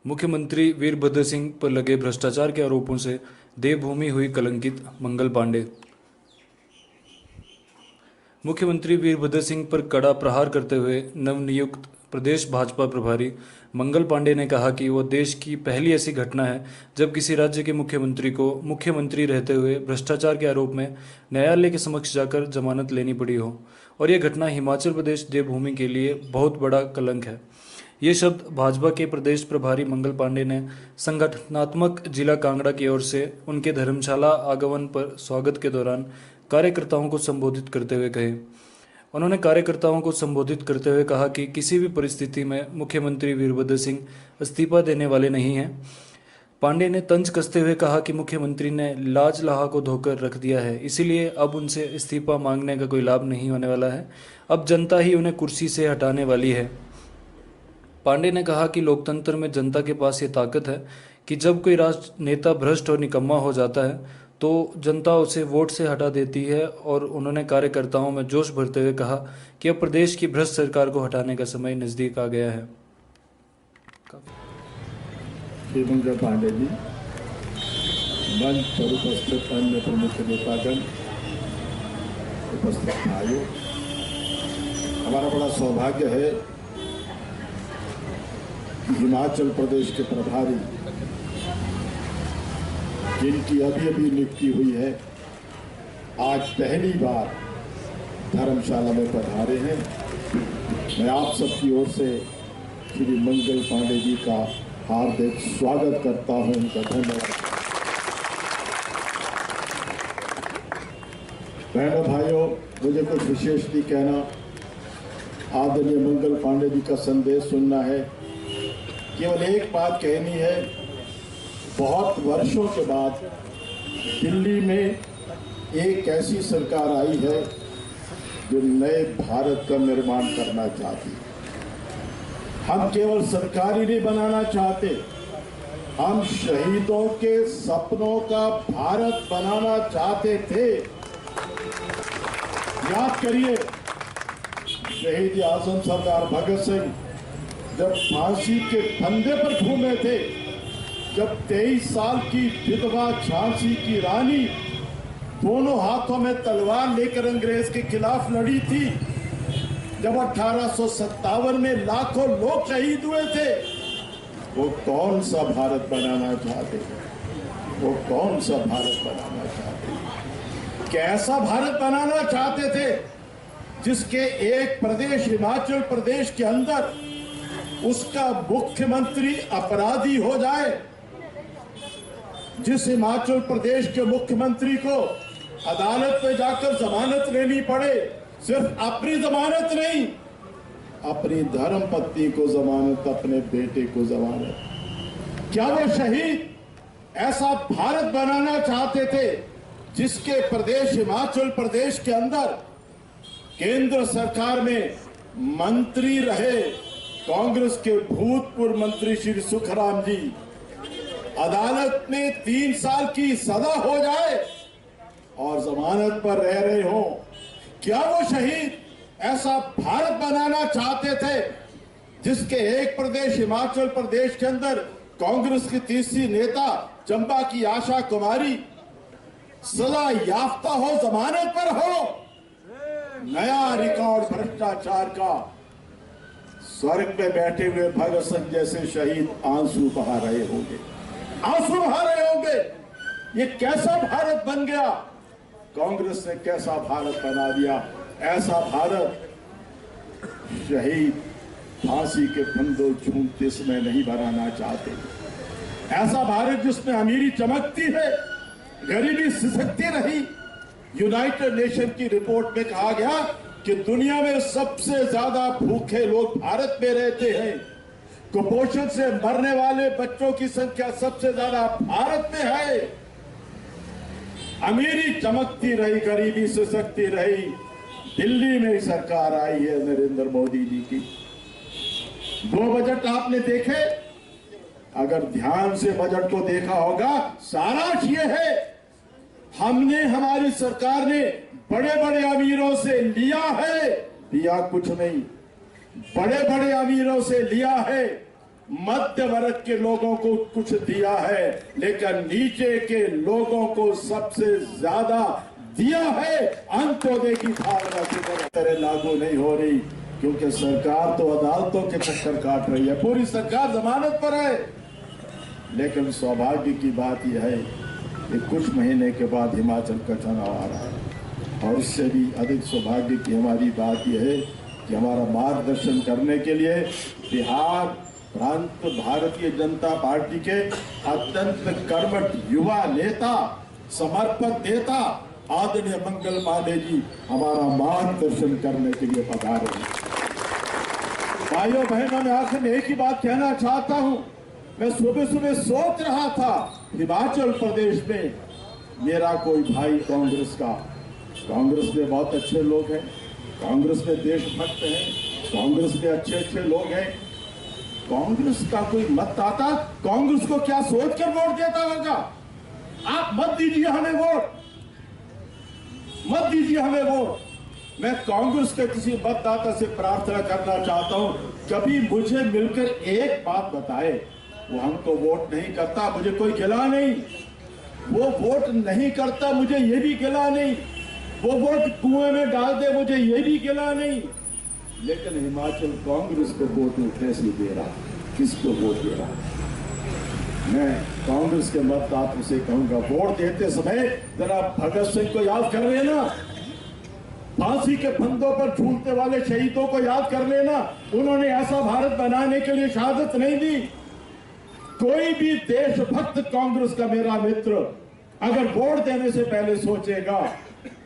मुख्यमंत्री वीरभद्र सिंह पर लगे भ्रष्टाचार के आरोपों से देवभूमि हुई कलंकित, मंगल पांडे। मुख्यमंत्री वीरभद्र सिंह पर कड़ा प्रहार करते हुए नवनियुक्त प्रदेश भाजपा प्रभारी मंगल पांडे ने कहा कि वह देश की पहली ऐसी घटना है जब किसी राज्य के मुख्यमंत्री को मुख्यमंत्री रहते हुए भ्रष्टाचार के आरोप में न्यायालय के समक्ष जाकर जमानत लेनी पड़ी हो, और यह घटना हिमाचल प्रदेश देवभूमि के लिए बहुत बड़ा कलंक है। ये शब्द भाजपा के प्रदेश प्रभारी मंगल पांडे ने संगठनात्मक जिला कांगड़ा की ओर से उनके धर्मशाला आगमन पर स्वागत के दौरान कार्यकर्ताओं को संबोधित करते हुए कहे। उन्होंने कार्यकर्ताओं को संबोधित करते हुए कहा कि किसी भी परिस्थिति में मुख्यमंत्री वीरभद्र सिंह इस्तीफा देने वाले नहीं हैं। पांडे ने तंज कसते हुए कहा कि मुख्यमंत्री ने लाज लहा को धोकर रख दिया है, इसीलिए अब उनसे इस्तीफा मांगने का कोई लाभ नहीं होने वाला है। अब जनता ही उन्हें कुर्सी से हटाने वाली है। पांडे ने कहा कि लोकतंत्र में जनता के पास ये ताकत है कि जब कोई राजनेता भ्रष्ट और निकम्मा हो जाता है तो जनता उसे वोट से हटा देती है, और उन्होंने कार्यकर्ताओं में जोश भरते हुए कहा कि अब प्रदेश की भ्रष्ट सरकार को हटाने का समय नजदीक आ गया है। श्री मंगल पांडे जी, मंच पर उपस्थित अन्य प्रमुख नेतागण, उपस्थित भाइयों, हमारा बड़ा सौभाग्य है कि हिमाचल प्रदेश के प्रभारी जिनकी अभी अभी नियुक्ति हुई है, आज पहली बार धर्मशाला में पधारे हैं। मैं आप सबकी ओर से श्री मंगल पांडे जी का हार्दिक स्वागत करता हूं, उनका धन्यवाद। बहनों भाइयों, मुझे कुछ विशेष नहीं कहना, आदरणीय मंगल पांडे जी का संदेश सुनना है। केवल एक बात कहनी है, बहुत वर्षों के बाद दिल्ली में एक ऐसी सरकार आई है जो नए भारत का निर्माण करना चाहती है। हम केवल सरकार ही नहीं बनाना चाहते, हम शहीदों के सपनों का भारत बनाना चाहते थे। याद करिए, शहीद आजम सरदार भगत सिंह जब फांसी के फंदे पर घूमे थे, जब 23 साल की विधवा झांसी की रानी दोनों हाथों में तलवार लेकर अंग्रेज के खिलाफ लड़ी थी, जब 1857 में लाखों लोग शहीद हुए थे, वो कौन सा भारत बनाना चाहते थे? वो कौन सा भारत बनाना चाहते थे? कैसा भारत बनाना चाहते थे जिसके एक प्रदेश हिमाचल प्रदेश के अंदर उसका मुख्यमंत्री अपराधी हो जाए, जिस हिमाचल प्रदेश के मुख्यमंत्री को अदालत में जाकर जमानत लेनी पड़े, सिर्फ अपनी जमानत नहीं, अपनी धर्मपत्नी को जमानत, अपने बेटे को जमानत। क्या वो शहीद ऐसा भारत बनाना चाहते थे जिसके प्रदेश हिमाचल प्रदेश के अंदर केंद्र सरकार में मंत्री रहे कांग्रेस के भूतपूर्व मंत्री श्री सुखराम जी, अदालत में 3 साल की सजा हो जाए और जमानत पर रह रहे हो? क्या वो शहीद ऐसा भारत बनाना चाहते थे जिसके एक प्रदेश हिमाचल प्रदेश के अंदर कांग्रेस की तीसरी नेता चंबा की आशा कुमारी सजा याफ्ता हो, जमानत पर हो? नया रिकॉर्ड भ्रष्टाचार का। स्वर्ग में बैठे हुए भगत सिंह जैसे शहीद आंसू बहा रहे होंगे, आंसू बहा रहे होंगे। ये कैसा भारत बन गया? कांग्रेस ने कैसा भारत बना दिया? ऐसा भारत शहीद फांसी के फंदों झूमते समय नहीं बनाना चाहते। ऐसा भारत जिसमें अमीरी चमकती है, गरीबी सिसकती रही। यूनाइटेड नेशन की रिपोर्ट में कहा गया कि दुनिया में सबसे ज्यादा भूखे लोग भारत में रहते हैं, कुपोषण से मरने वाले बच्चों की संख्या सबसे ज्यादा भारत में है। अमीरी चमकती रही, गरीबी सिसकती रही। दिल्ली में सरकार आई है नरेंद्र मोदी जी की। 2 बजट आपने देखे, अगर ध्यान से बजट को देखा होगा, सारांश ये है, हमने, हमारी सरकार ने बड़े बड़े अमीरों से लिया है, दिया कुछ नहीं, बड़े बड़े अमीरों से लिया है मध्य वर्ग के लोगों को कुछ दिया है, लेकिन नीचे के लोगों को सबसे ज्यादा दिया है। अंत्योदय की भावना की तरह लागू नहीं हो रही, क्योंकि सरकार तो अदालतों के चक्कर काट रही है, पूरी सरकार जमानत पर है। लेकिन सौभाग्य की बात यह है कि कुछ महीने के बाद हिमाचल का चुनाव आ रहा है, और इससे भी अधिक सौभाग्य की हमारी बात यह है कि हमारा मार्गदर्शन करने के लिए बिहार प्रांत भारतीय जनता पार्टी के अत्यंत कर्मठ युवा नेता, समर्पित नेता आदरणीय मंगल पांडे जी हमारा मार्गदर्शन करने के लिए पधारे हैं। भाइयों बहनों, मैं आखिर में एक ही बात कहना चाहता हूं। मैं सुबह सुबह सोच रहा था, हिमाचल प्रदेश में मेरा कोई भाई कांग्रेस का, कांग्रेस में बहुत अच्छे लोग हैं, कांग्रेस में देशभक्त हैं, कांग्रेस में अच्छे अच्छे लोग हैं, कांग्रेस का कोई मतदाता कांग्रेस को क्या सोचकर वोट देता होगा? आप मत दीजिए हमें वोट, मत दीजिए हमें वोट। मैं कांग्रेस के किसी मतदाता से प्रार्थना करना चाहता हूं, कभी मुझे मिलकर एक बात बताए, वो हमको वोट नहीं करता, मुझे कोई गिला नहीं, वो वोट नहीं करता, मुझे ये भी गिला नहीं, वो वोट कुएं में डाल दे, मुझे ये भी गिला नहीं, लेकिन हिमाचल कांग्रेस को वोट कैसे दे रहा, किसको वोट दे रहा? मैं कांग्रेस के मतदाताओं से कहूंगा, वोट देते समय जरा भगत सिंह को याद कर लेना, फांसी के फंदों पर झूलते वाले शहीदों को याद कर लेना। उन्होंने ऐसा भारत बनाने के लिए शहादत नहीं दी। कोई भी देशभक्त कांग्रेस का मेरा मित्र अगर वोट देने से पहले सोचेगा,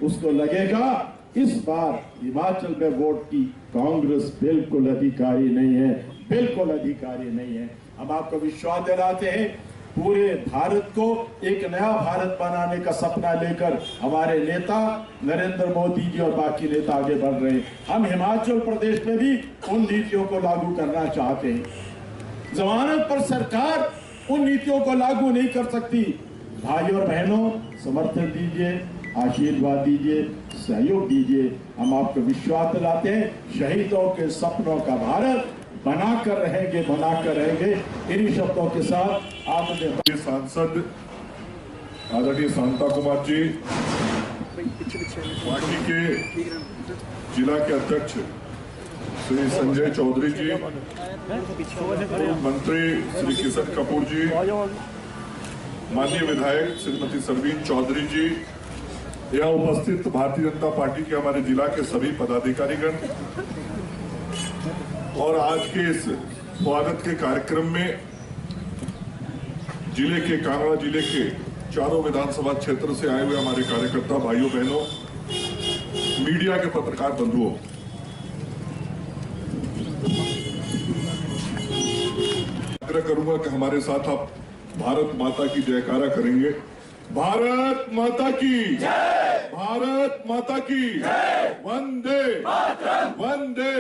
उसको लगेगा इस बार हिमाचल में वोट की कांग्रेस बिल्कुल अधिकारी नहीं है, बिल्कुल अधिकारी नहीं है। हम आपको विश्वास दिलाते हैं, पूरे भारत को एक नया भारत बनाने का सपना लेकर हमारे नेता नरेंद्र मोदी जी और बाकी नेता आगे बढ़ रहे हैं। हम हिमाचल प्रदेश में भी उन नीतियों को लागू करना चाहते हैं। जमानत पर सरकार उन नीतियों को लागू नहीं कर सकती। भाइयों और बहनों, समर्थन दीजिए, आशीर्वाद दीजिए, सहयोग दीजिए। हम आपको विश्वास दिलाते हैं, शहीदों के सपनों का भारत बनाकर रहेंगे, बनाकर रहेंगे। इन्हीं शब्दों के साथ आपने सांसद आदरणीय शांता कुमार जी, पार्टी के जिला के अध्यक्ष श्री संजय चौधरी जी, मंत्री श्री किशन कपूर जी, माननीय विधायक श्रीमती सरवीन चौधरी जी, यहाँ उपस्थित भारतीय जनता पार्टी के हमारे जिला के सभी पदाधिकारीगण और आज के इस स्वागत के कार्यक्रम में जिले के कांगड़ा जिले के चारों विधानसभा क्षेत्र से आए हुए हमारे कार्यकर्ता भाइयों बहनों, मीडिया के पत्रकार बंधुओं, आग्रह करूंगा कि हमारे साथ आप भारत माता की जयकारा करेंगे। भारत माता की जय, भारत माता की जय, वंदे वंदे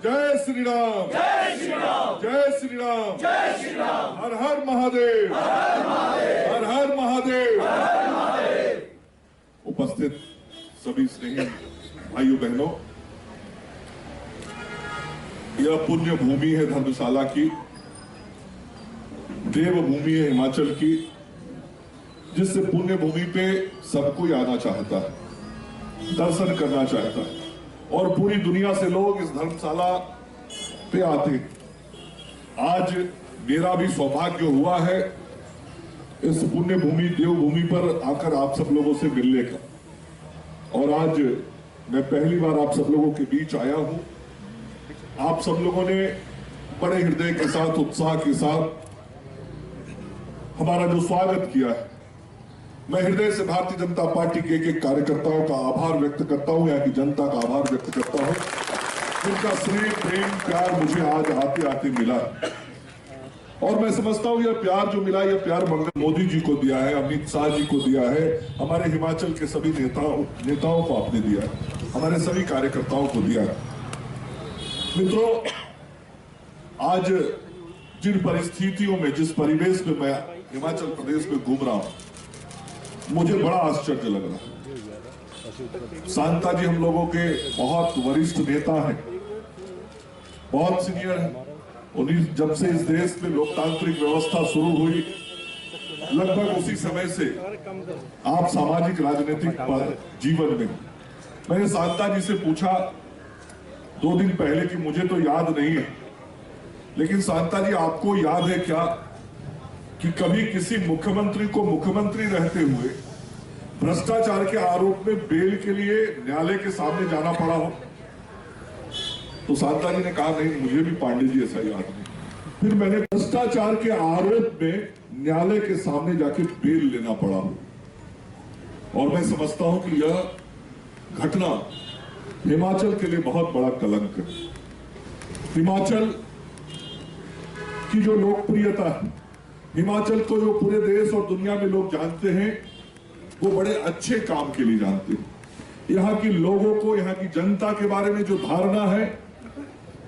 जय श्री राम, जय श्री राम, जय श्री राम, जय श्री राम, हर हर महादेव, हर हर महादेव, हर महादेव। उपस्थित सभी स्नेही भाइयों बहनों, यह पुण्य भूमि है धर्मशाला की, देवभूमि है हिमाचल की, जिससे पुण्य भूमि पे सब कोई आना चाहता है, दर्शन करना चाहता है, और पूरी दुनिया से लोग इस धर्मशाला पे आते हैं। आज मेरा भी सौभाग्य हुआ है इस पुण्य भूमि देवभूमि पर आकर आप सब लोगों से मिलने का, और आज मैं पहली बार आप सब लोगों के बीच आया हूं। आप सब लोगों ने बड़े हृदय के साथ, उत्साह के साथ हमारा जो स्वागत किया है, मैं हृदय से भारतीय जनता पार्टी के एक कार्यकर्ताओं का आभार व्यक्त करता हूं, यहाँ की जनता का आभार व्यक्त करता हूं, जिनका स्नेह प्रेम प्यार मुझे आज आते आते मिला। और मैं समझता हूं यह प्यार जो मिला, यह प्यार मंगल मोदी जी को दिया है, अमित शाह जी को दिया है, हमारे हिमाचल के सभी नेताओं को आपने दिया है, हमारे सभी कार्यकर्ताओं को दिया है। मित्रों, आज जिन परिस्थितियों में, जिस परिवेश में मैं हिमाचल प्रदेश में घूम रहा हूं, मुझे बड़ा आश्चर्य लग रहा है। शांता जी हम लोगों के बहुत वरिष्ठ नेता हैं, बहुत सीनियर हैं, जब से इस देश में लोकतांत्रिक व्यवस्था शुरू हुई, लगभग उसी समय से आप सामाजिक राजनीतिक जीवन में, मैंने शांता जी से पूछा 2 दिन पहले कि मुझे तो याद नहीं है, लेकिन शांता जी आपको याद है क्या कि कभी किसी मुख्यमंत्री को मुख्यमंत्री रहते हुए भ्रष्टाचार के आरोप में बेल के लिए न्यायालय के सामने जाना पड़ा हो? तो शांता जी ने कहा नहीं, मुझे भी पांडे जी ऐसा याद नहीं। फिर मैंने भ्रष्टाचार के आरोप में न्यायालय के सामने जाके बेल लेना पड़ा हो, और मैं समझता हूं कि यह घटना हिमाचल के लिए बहुत बड़ा कलंक है। हिमाचल की जो लोकप्रियता है, हिमाचल को जो पूरे देश और दुनिया में लोग जानते हैं, वो बड़े अच्छे काम के लिए जानते हैं। यहाँ के लोगों को, यहाँ की जनता के बारे में जो धारणा है,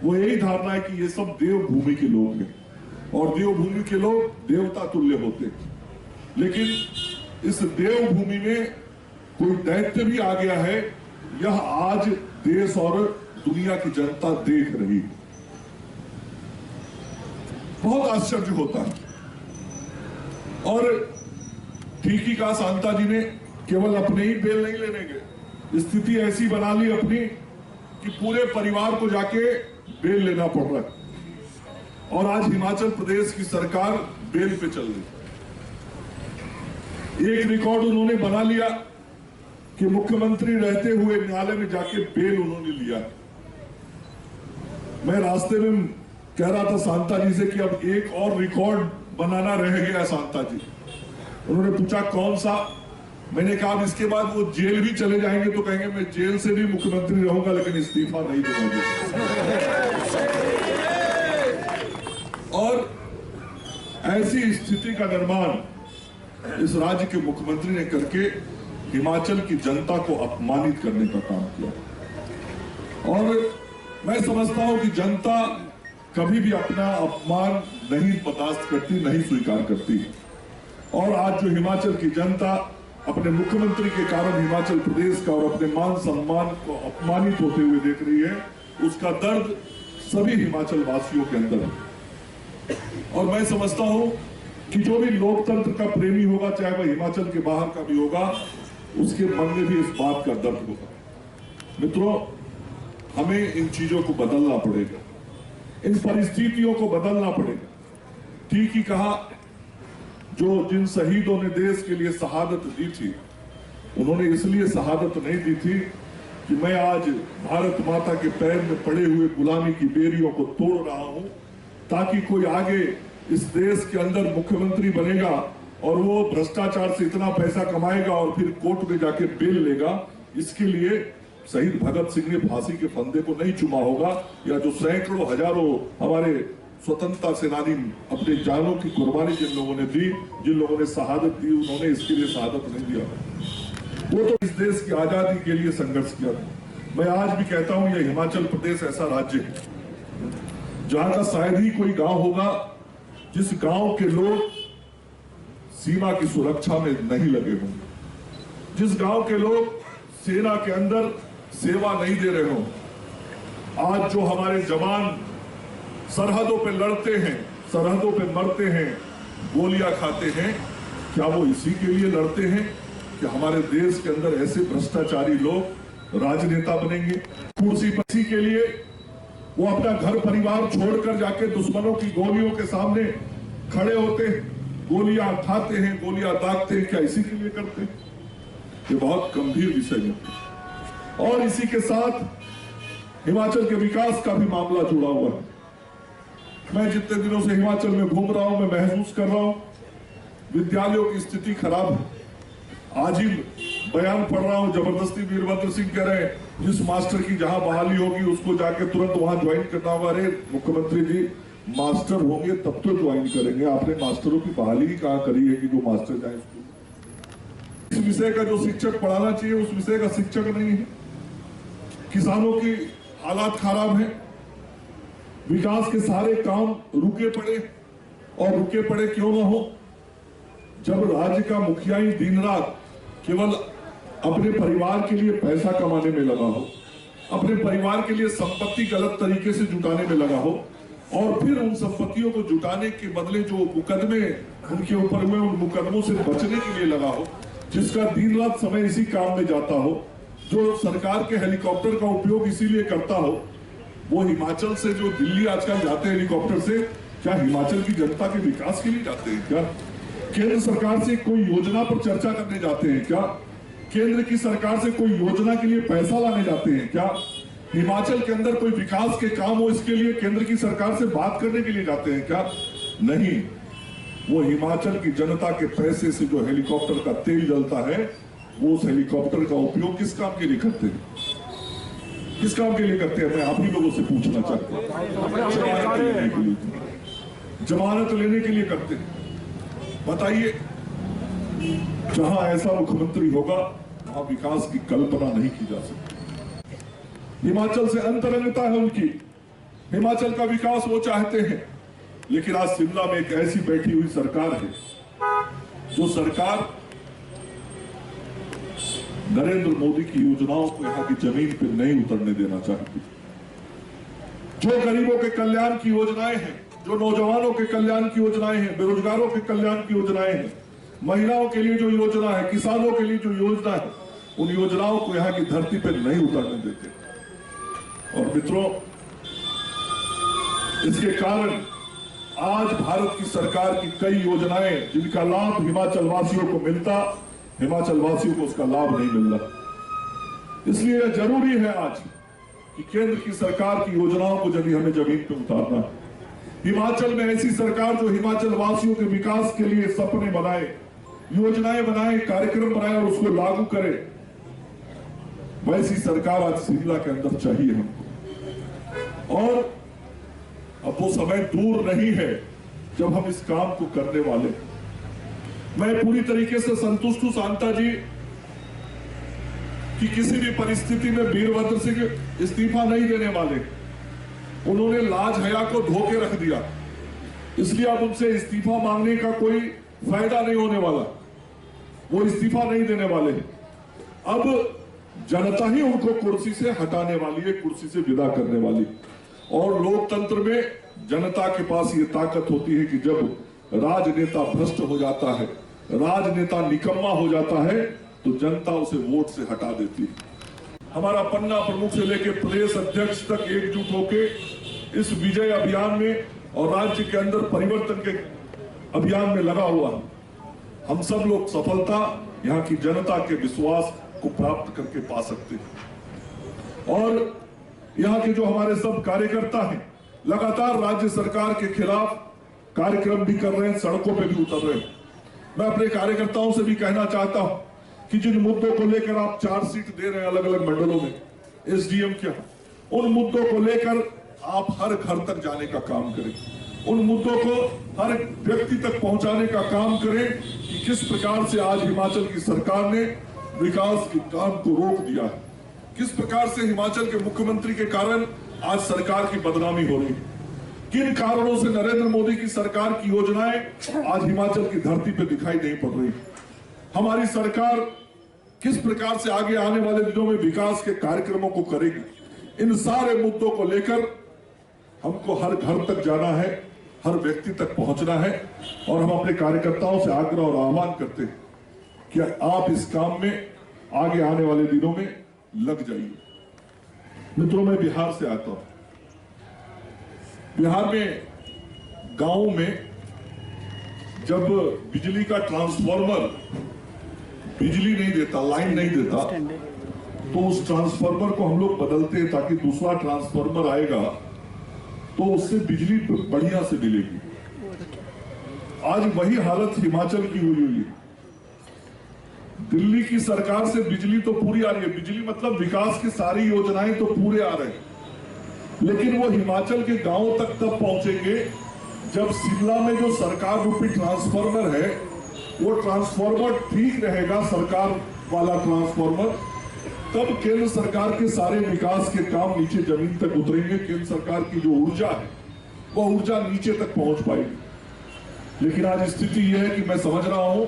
वो यही धारणा है कि ये सब देवभूमि के लोग हैं, और देवभूमि के लोग देवता तुल्य होते हैं। लेकिन इस देवभूमि में कोई दैत्य भी आ गया है, यह आज देश और दुनिया की जनता देख रही है। बहुत आश्चर्य होता है। और ठीक ही कहा शांता जी ने, केवल अपने ही बेल नहीं लेने गए, स्थिति ऐसी बना ली अपनी कि पूरे परिवार को जाके बेल लेना पड़ रहा है। और आज हिमाचल प्रदेश की सरकार बेल पे चल रही। एक रिकॉर्ड उन्होंने बना लिया कि मुख्यमंत्री रहते हुए न्यायालय में जाके बेल उन्होंने लिया। मैं रास्ते में कह रहा था शांता जी से कि अब एक और रिकॉर्ड बनाना रह गया शांता जी। उन्होंने पूछा कौन सा? मैंने कहा अब इसके बाद वो जेल भी चले जाएंगे तो कहेंगे मैं जेल से भी मुख्यमंत्री रहूंगा, लेकिन इस्तीफा नहीं दूंगा। और ऐसी स्थिति का निर्माण इस राज्य के मुख्यमंत्री ने करके हिमाचल की जनता को अपमानित करने का काम किया। और मैं समझता हूं कि जनता कभी भी अपना अपमान नहीं बर्दाश्त करती, नहीं स्वीकार करती। और आज जो हिमाचल की जनता अपने मुख्यमंत्री के कारण हिमाचल प्रदेश का और अपने मान सम्मान को अपमानित होते हुए देख रही है, उसका दर्द सभी हिमाचल वासियों के अंदर है। और मैं समझता हूं कि जो भी लोकतंत्र का प्रेमी होगा, चाहे वह हिमाचल के बाहर का भी होगा, उसके मन में भी इस बात का दर्द होगा। मित्रों, हमें इन चीजों को बदलना पड़ेगा, इन परिस्थितियों को बदलना पड़ेगा। ठीक ही कहा, जो जिन शहीदों ने देश के लिए शहादत दी थी, उन्होंने इसलिए शहादत नहीं दी थी कि मैं आज भारत माता के पैर में पड़े हुए गुलामी की बेड़ियों को तोड़ रहा हूं, ताकि कोई आगे इस देश के अंदर मुख्यमंत्री बनेगा और वो भ्रष्टाचार से इतना पैसा कमाएगा और फिर कोर्ट में जाके बेल लेगा। इसके लिए शहीद भगत सिंह ने फांसी के फंदे को नहीं चुमा होगा, या जो सैकड़ों हजारों हमारे स्वतंत्रता सेनानी अपने जानों की कुर्बानी जिन लोगों ने दी, जिन लोगों ने शहादत दी, उन्होंने इसके लिए शहादत नहीं दिया। वो तो इस देश की आजादी के लिए संघर्ष किया। मैं आज भी कहता हूं, यह हिमाचल प्रदेश ऐसा राज्य है जहां का शायद ही कोई गांव होगा जिस गांव के लोग सीमा की सुरक्षा में नहीं लगे होंगे, जिस गांव के लोग सेना के अंदर सेवा नहीं दे रहे हों। आज जो हमारे जवान सरहदों पे लड़ते हैं, सरहदों पे मरते हैं, गोलियां खाते हैं, क्या वो इसी के लिए लड़ते हैं कि हमारे देश के अंदर ऐसे भ्रष्टाचारी लोग राजनेता बनेंगे? कुर्सी पर के लिए वो अपना घर परिवार छोड़कर जाके दुश्मनों की गोलियों के सामने खड़े होते हैं, गोलियां खाते हैं, गोलियां दागते हैं, क्या इसी के लिए करते हैं? ये बहुत गंभीर विषय है। और इसी के साथ हिमाचल के विकास का भी मामला जुड़ा हुआ है। मैं जितने दिनों से हिमाचल में घूम रहा हूं, मैं महसूस कर रहा हूं विद्यालयों की स्थिति खराब है। आज ही बयान पढ़ रहा हूं, जबरदस्ती वीरभद्र सिंह कह रहे हैं जिस मास्टर की जहां बहाली होगी उसको जाके तुरंत वहां ज्वाइन करना होगा। अरे मुख्यमंत्री जी, मास्टर होंगे तब तो ज्वाइन करेंगे, आपने मास्टरों की बहाली ही कहां करी है कि जो मास्टर जाए स्कूल? इस विषय का जो शिक्षक पढ़ाना चाहिए उस विषय का शिक्षक नहीं है। किसानों की हालात खराब है, विकास के सारे काम रुके पड़े, और रुके पड़े क्यों ना हो जब राज्य का मुखिया ही दिन रात केवल अपने परिवार के लिए पैसा कमाने में लगा हो, अपने परिवार के लिए संपत्ति गलत तरीके से जुटाने में लगा हो, और फिर उन संपत्तियों को जुटाने के बदले जो मुकदमे उनके ऊपर में, उन मुकदमों से बचने के लिए लगा हो, जिसका दिन रात समय इसी काम में जाता हो, जो सरकार के हेलीकॉप्टर का उपयोग इसीलिए करता हो, वो हिमाचल से जो दिल्ली आजकल जाते हैं हेलीकॉप्टर से, क्या हिमाचल की जनता के विकास के लिए जाते हैं? क्या केंद्र सरकार से कोई योजना पर चर्चा करने जाते हैं? क्या केंद्र की सरकार से कोई योजना के लिए पैसा लाने जाते हैं? क्या हिमाचल के अंदर कोई विकास के काम हो इसके लिए केंद्र की सरकार से बात करने के लिए जाते हैं? क्या नहीं, वो हिमाचल की जनता के पैसे से जो हेलीकॉप्टर का तेल जलता है, वो उस हेलीकॉप्टर का उपयोग किस काम के लिए करते हैं? किस काम के लिए करते हैं? मैं आप ही लोगों से पूछना चाहता हूं। जमानत लेने के लिए करते हैं। बताइए, जहां ऐसा मुख्यमंत्री होगा वहां विकास की कल्पना नहीं की जा सकती। हिमाचल से अंतरंगता है उनकी, हिमाचल का विकास वो चाहते हैं, लेकिन आज शिमला में एक ऐसी बैठी हुई सरकार है जो सरकार नरेंद्र मोदी की योजनाओं को यहां की जमीन पर नहीं उतरने देना चाहती। जो गरीबों के कल्याण की योजनाएं हैं, जो नौजवानों के कल्याण की योजनाएं हैं, बेरोजगारों के कल्याण की योजनाएं हैं, महिलाओं के लिए जो योजना है, किसानों के लिए जो योजना है, उन योजनाओं को यहां की धरती पर नहीं उतरने देते। और मित्रों, इसके कारण आज भारत की सरकार की कई योजनाएं जिनका लाभ हिमाचल वासियों को मिलता, हिमाचल वासियों को उसका लाभ नहीं मिल रहा। इसलिए यह जरूरी है आज कि केंद्र की सरकार की योजनाओं को यदि हमें जमीन पर उतारना है, हिमाचल में ऐसी सरकार जो हिमाचल वासियों के विकास के लिए सपने बनाए, योजनाएं बनाए, कार्यक्रम बनाए और उसको लागू करे, वैसी सरकार आज शिमला के अंदर चाहिए हमको। और अब वो समय दूर नहीं है जब हम इस काम को करने वाले। मैं पूरी तरीके से संतुष्ट हूं शांता जी कि किसी भी परिस्थिति में वीरभद्र सिंह इस्तीफा नहीं देने वाले। उन्होंने लाज हया को धो के रख दिया, इसलिए अब उनसे इस्तीफा मांगने का कोई फायदा नहीं होने वाला। वो इस्तीफा नहीं देने वाले। अब जनता ही उनको कुर्सी से हटाने वाली है, कुर्सी से विदा करने वाली। और लोकतंत्र में जनता के पास ये ताकत होती है कि जब राजनेता भ्रष्ट हो जाता है, राजनेता निकम्मा हो जाता है, तो जनता उसे वोट से हटा देती है। हमारा पन्ना प्रमुख से लेकर प्रदेश अध्यक्ष तक एकजुट होकर इस विजय अभियान में और राज्य के अंदर परिवर्तन के अभियान में लगा हुआ। हम सब लोग सफलता यहाँ की जनता के विश्वास को प्राप्त करके पा सकते हैं। और यहाँ के जो हमारे सब कार्यकर्ता हैं, लगातार राज्य सरकार के खिलाफ कार्यक्रम भी कर रहे हैं, सड़कों पे भी उतर रहे हैं। मैं अपने कार्यकर्ताओं से भी कहना चाहता हूं कि जिन मुद्दों को लेकर आप चार्जशीट दे रहे हैं अलग अलग मंडलों में, एसडीएम क्या, उन मुद्दों को लेकर आप हर घर तक जाने का काम करें, उन मुद्दों को हर व्यक्ति तक पहुंचाने का काम करें कि किस प्रकार से आज हिमाचल की सरकार ने विकास के काम को रोक दिया है, किस प्रकार से हिमाचल के मुख्यमंत्री के कारण आज सरकार की बदनामी हो रही है, किन कारणों से नरेंद्र मोदी की सरकार की योजनाएं आज हिमाचल की धरती पर दिखाई नहीं पड़ रही। हमारी सरकार किस प्रकार से आगे आने वाले दिनों में विकास के कार्यक्रमों को करेगी, इन सारे मुद्दों को लेकर हमको हर घर तक जाना है, हर व्यक्ति तक पहुंचना है। और हम अपने कार्यकर्ताओं से आग्रह और आह्वान करते हैं कि आप इस काम में आगे आने वाले दिनों में लग जाइए। मित्रों, मैं बिहार से आता हूं। बिहार में गांव में जब बिजली का ट्रांसफार्मर बिजली नहीं देता, लाइन नहीं देता, तो उस ट्रांसफार्मर को हम लोग बदलते हैं ताकि दूसरा ट्रांसफार्मर आएगा तो उससे बिजली बढ़िया से मिलेगी। आज वही हालत हिमाचल की हुई है। दिल्ली की सरकार से बिजली तो पूरी आ रही है, बिजली मतलब विकास की सारी योजनाएं तो पूरे आ रहे हैं, लेकिन वो हिमाचल के गांवों तक तब पहुंचेंगे जब शिमला में जो सरकार रूपी ट्रांसफार्मर है वो ट्रांसफार्मर ठीक रहेगा, सरकार वाला ट्रांसफार्मर, तब केंद्र सरकार के सारे विकास के काम नीचे जमीन तक उतरेंगे। केंद्र सरकार की जो ऊर्जा है वो ऊर्जा नीचे तक पहुंच पाएगी। लेकिन आज स्थिति यह है कि मैं समझ रहा हूं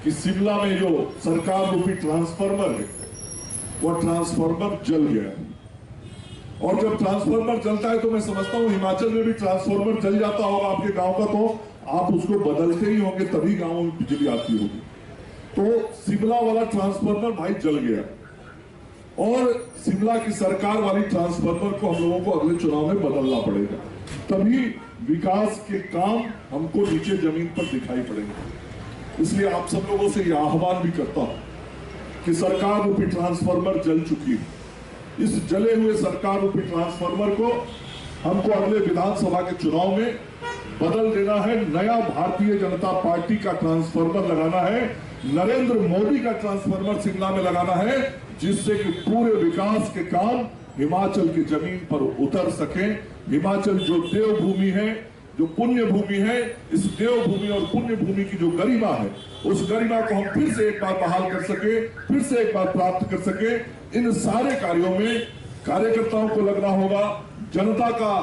कि शिमला में जो सरकार रूपी ट्रांसफार्मर है वो ट्रांसफार्मर जल गया है। और जब ट्रांसफार्मर जलता है तो मैं समझता हूं हिमाचल में भी ट्रांसफार्मर जल जाता होगा आपके गांव का, तो आप उसको बदलते ही होंगे, तभी गांव में बिजली आती होगी। तो शिमला वाला ट्रांसफार्मर भाई जल गया, और शिमला की सरकार वाली ट्रांसफार्मर को हम लोगों को अगले चुनाव में बदलना पड़ेगा, तभी विकास के काम हमको नीचे जमीन पर दिखाई पड़ेंगे। इसलिए आप सब लोगों से यह आह्वान भी करता हूं कि सरकार रूपी ट्रांसफार्मर जल चुकी है। इस जले हुए सरकार रूपी ट्रांसफार्मर को हमको अगले विधानसभा के चुनाव में बदल देना है। नया भारतीय जनता पार्टी का ट्रांसफार्मर लगाना है, नरेंद्र मोदी का ट्रांसफार्मर शिमला में लगाना है, जिससे कि पूरे विकास के काम हिमाचल की जमीन पर उतर सके। हिमाचल जो देवभूमि है, जो पुण्य भूमि है, इस देवभूमि और पुण्य भूमि की जो गरिमा है, उस गरिमा को हम फिर से एक बार बहाल कर सके, फिर से एक बार प्राप्त कर सके। इन सारे कार्यों में कार्यकर्ताओं को लगना होगा, जनता का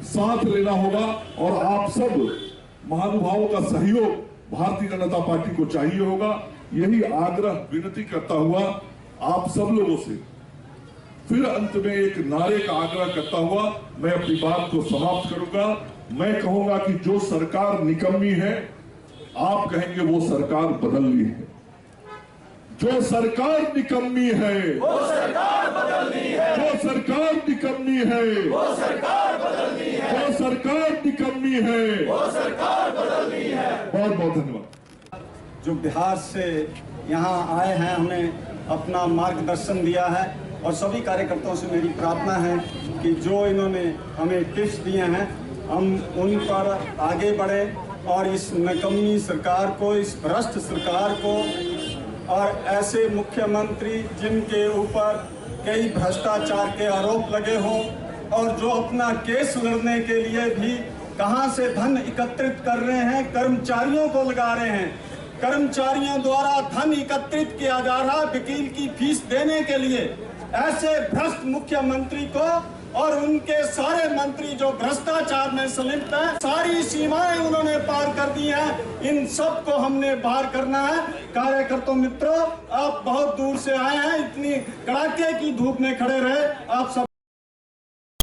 साथ लेना होगा, और आप सब महानुभावों का सहयोग भारतीय जनता पार्टी को चाहिए होगा। यही आग्रह विनती करता हुआ आप सब लोगों से फिर अंत में एक नारे का आग्रह करता हुआ मैं अपनी बात को समाप्त करूंगा। मैं कहूंगा कि जो सरकार निकम्मी है, आप कहेंगे वो सरकार बदलनी है। जो सरकार निकम्मी है वो सरकार बदलनी है, जो सरकार निकम्मी है वो सरकार बदलनी है, जो सरकार निकम्मी है वो सरकार बदलनी है। बहुत बहुत धन्यवाद। जो बिहार से यहाँ आए हैं, हमें अपना मार्गदर्शन दिया है, और सभी कार्यकर्ताओं से मेरी प्रार्थना है कि जो इन्होंने हमें टिप्स दिए हैं, हम उन पर आगे बढ़ें और इस निकम्मी सरकार को, इस भ्रष्ट सरकार को, और ऐसे मुख्यमंत्री जिनके ऊपर कई भ्रष्टाचार के आरोप लगे हों और जो अपना केस लड़ने के लिए भी कहां से धन एकत्रित कर रहे हैं, कर्मचारियों को लगा रहे हैं, कर्मचारियों द्वारा धन एकत्रित किया जा रहा वकील की फीस देने के लिए। ऐसे भ्रष्ट मुख्यमंत्री को और उनके सारे मंत्री जो भ्रष्टाचार में संलिप्त हैं, सारी सीमाएं उन्होंने पार कर दी हैं, इन सब को हमने पार करना है। कार्यकर्ताओं मित्रों, आप बहुत दूर से आए हैं, इतनी कड़ाके की धूप में खड़े रहे, आप सब